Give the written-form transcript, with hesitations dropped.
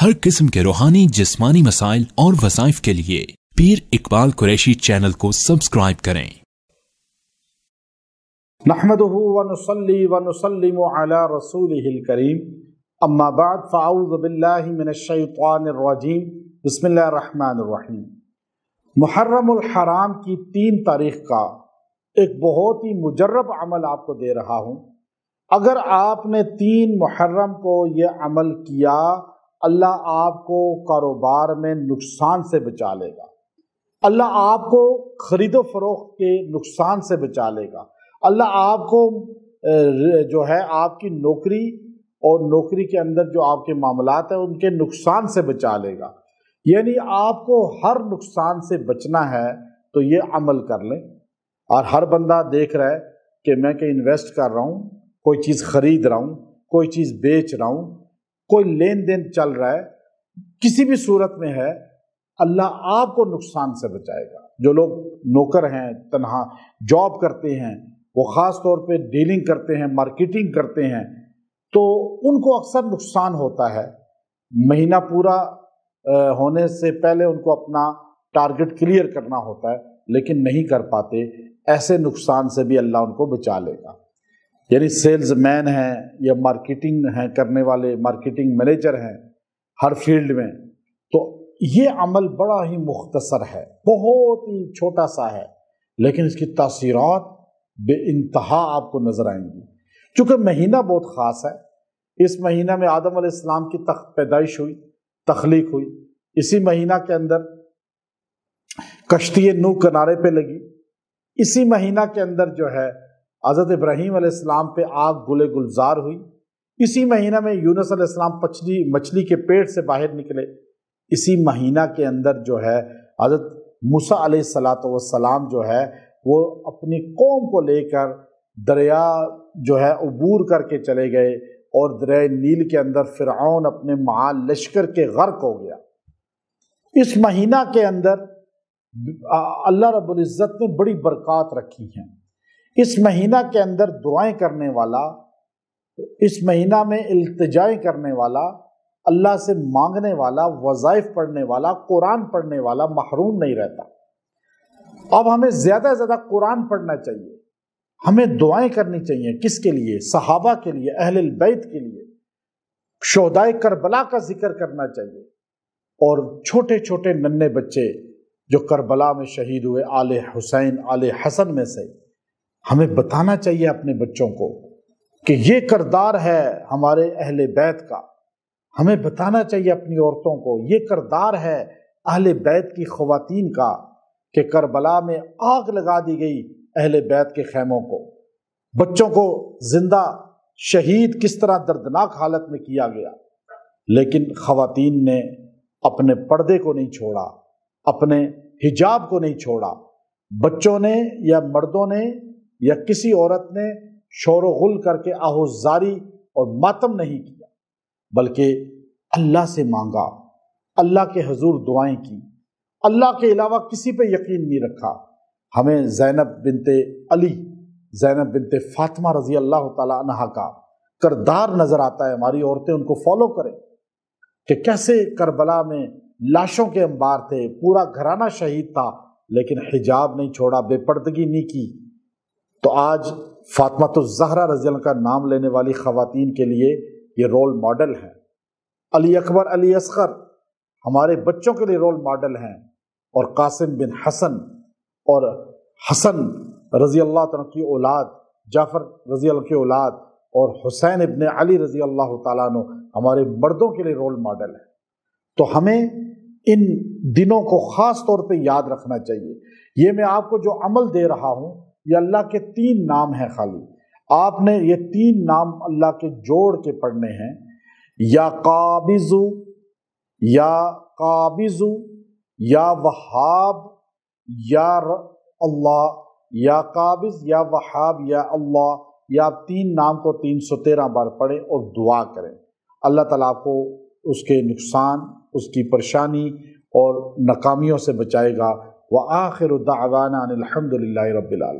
हर किस्म के रूहानी जिस्मानी मसाइल और वज़ाइफ के लिए पीर इकबाल कुरैशी चैनल को सब्सक्राइब करें। नहमदुहु व नुसल्ली व नुसल्लिमु अला रसूलिहिल करीम, अम्मा बाद फ़अऊज़ु बिल्लाहि मिनश शैतानिर रजीम, बिस्मिल्लाहिर रहमानिर रहीम। मुहर्रमुल हराम की 3 तारीख का एक बहुत ही मुजर्रब अमल आपको दे रहा हूँ। अगर आपने 3 मुहर्रम को ये अमल किया, अल्लाह आपको कारोबार में नुकसान से बचा लेगा, अल्लाह आपको खरीदो फरोख्त के नुकसान से बचा लेगा, अल्लाह आपको जो है आपकी नौकरी और नौकरी के अंदर जो आपके मामलात हैं उनके नुकसान से बचा लेगा। यानी आपको हर नुकसान से बचना है तो ये अमल कर लें। और हर बंदा देख रहा है कि मैं कहीं इन्वेस्ट कर रहा हूँ, कोई चीज़ खरीद रहा हूँ, कोई चीज़ बेच रहा हूँ, कोई लेन देन चल रहा है, किसी भी सूरत में है, अल्लाह आपको नुकसान से बचाएगा। जो लोग नौकर हैं, तनहा जॉब करते हैं, वो ख़ास तौर पे डीलिंग करते हैं, मार्केटिंग करते हैं, तो उनको अक्सर नुकसान होता है। महीना पूरा होने से पहले उनको अपना टारगेट क्लियर करना होता है, लेकिन नहीं कर पाते। ऐसे नुकसान से भी अल्लाह उनको बचा लेगा। यानी सेल्स मैन हैं या मार्केटिंग हैं करने वाले, मार्केटिंग मैनेजर हैं हर फील्ड में, तो ये अमल बड़ा ही मुख्तसर है, बहुत ही छोटा सा है, लेकिन इसकी तासीरात बेइंतहा आपको नजर आएंगी। चूँकि महीना बहुत ख़ास है, इस महीना में आदम अलैहिस्सलाम की पैदाइश हुई, तख्लीक हुई। इसी महीना के अंदर कश्ती नूह किनारे पे लगी। इसी महीना के अंदर जो है हज़रत इब्राहीम अलैहिस्सलाम पे आग गुले गुलजार हुई। इसी महीना में यूनुस अलैहिस्सलाम मछली के पेट से बाहर निकले। इसी महीना के अंदर जो है हज़रत मूसा अलैहिस्सलातु वस्सलाम जो है वो अपनी कौम को लेकर दरिया जो है अबूर करके चले गए और दरिया नील के अंदर फ़िरऔन अपने माल लश्कर के गर्क हो गया। इस महीना के अंदर अल्लाह रब्बुल इज़्ज़त ने बड़ी बरक़ात रखी हैं। इस महीना के अंदर दुआएं करने वाला, इस महीना में इल्तिजाएं करने वाला, अल्लाह से मांगने वाला, वज़ाइफ पढ़ने वाला, कुरान पढ़ने वाला महरूम नहीं रहता। अब हमें ज़्यादा से ज़्यादा कुरान पढ़ना चाहिए, हमें दुआएं करनी चाहिए। किसके लिए? सहाबा के लिए, अहले बैत के लिए। शोहदाए करबला का जिक्र करना चाहिए। और छोटे छोटे नन्हे बच्चे जो करबला में शहीद हुए, आले हुसैन, आले हसन में से, हमें बताना चाहिए अपने बच्चों को कि ये किरदार है हमारे अहले बैत का। हमें बताना चाहिए अपनी औरतों को ये किरदार है अहले बैत की ख़वातीन का कि करबला में आग लगा दी गई अहले बैत के खैमों को। बच्चों को जिंदा शहीद किस तरह दर्दनाक हालत में किया गया, लेकिन ख़वातीन ने अपने पर्दे को नहीं छोड़ा, अपने हिजाब को नहीं छोड़ा। बच्चों ने या मर्दों ने या किसी औरत ने शोर गुल करके आहुज़ारी और मातम नहीं किया, बल्कि अल्लाह से मांगा, अल्लाह के हुजूर दुआएं की, अल्लाह के अलावा किसी पे यकीन नहीं रखा। हमें ज़ैनब बिनते अली, ज़ैनब बिनते फातिमा रज़ी अल्लाह ताला अन्हा का किरदार नज़र आता है। हमारी औरतें उनको फॉलो करें कि कैसे करबला में लाशों के अंबार थे, पूरा घराना शहीद था, लेकिन हिजाब नहीं छोड़ा, बेपर्दगी नहीं की। तो आज फातिमातुज़ ज़हरा रज़ी अल्लाह का नाम लेने वाली ख़वातीन के लिए ये रोल मॉडल है। अली अकबर, अली असगर हमारे बच्चों के लिए रोल मॉडल हैं। और कासिम बिन हसन और हसन रज़ी अल्लाह तआला की औलाद, जाफ़र रज़ी अल्लाह की औलाद और हुसैन इब्न अली रज़ी अल्लाह तआला अन्हु हमारे मर्दों के लिए रोल मॉडल है। तो हमें इन दिनों को ख़ास तौर पे याद रखना चाहिए। ये मैं आपको जो अमल दे रहा हूँ, ये अल्लाह के 3 नाम हैं। खाली आपने ये 3 नाम अल्लाह के जोड़ के पढ़ने हैं। या काबिज़ु, या काबिज़ु, या वहाब, या अल्लाह, या काबिज़, या वहाब, या अल्लाह। या आप 3 नाम को 313 बार पढ़ें और दुआ करें। अल्लाह ताला आपको उसके नुकसान, उसकी परेशानी और नाकामियों से बचाएगा। व आखिरु दाअवाना अनिल हम्दुलिल्लाहि रब्बिल आलमीन।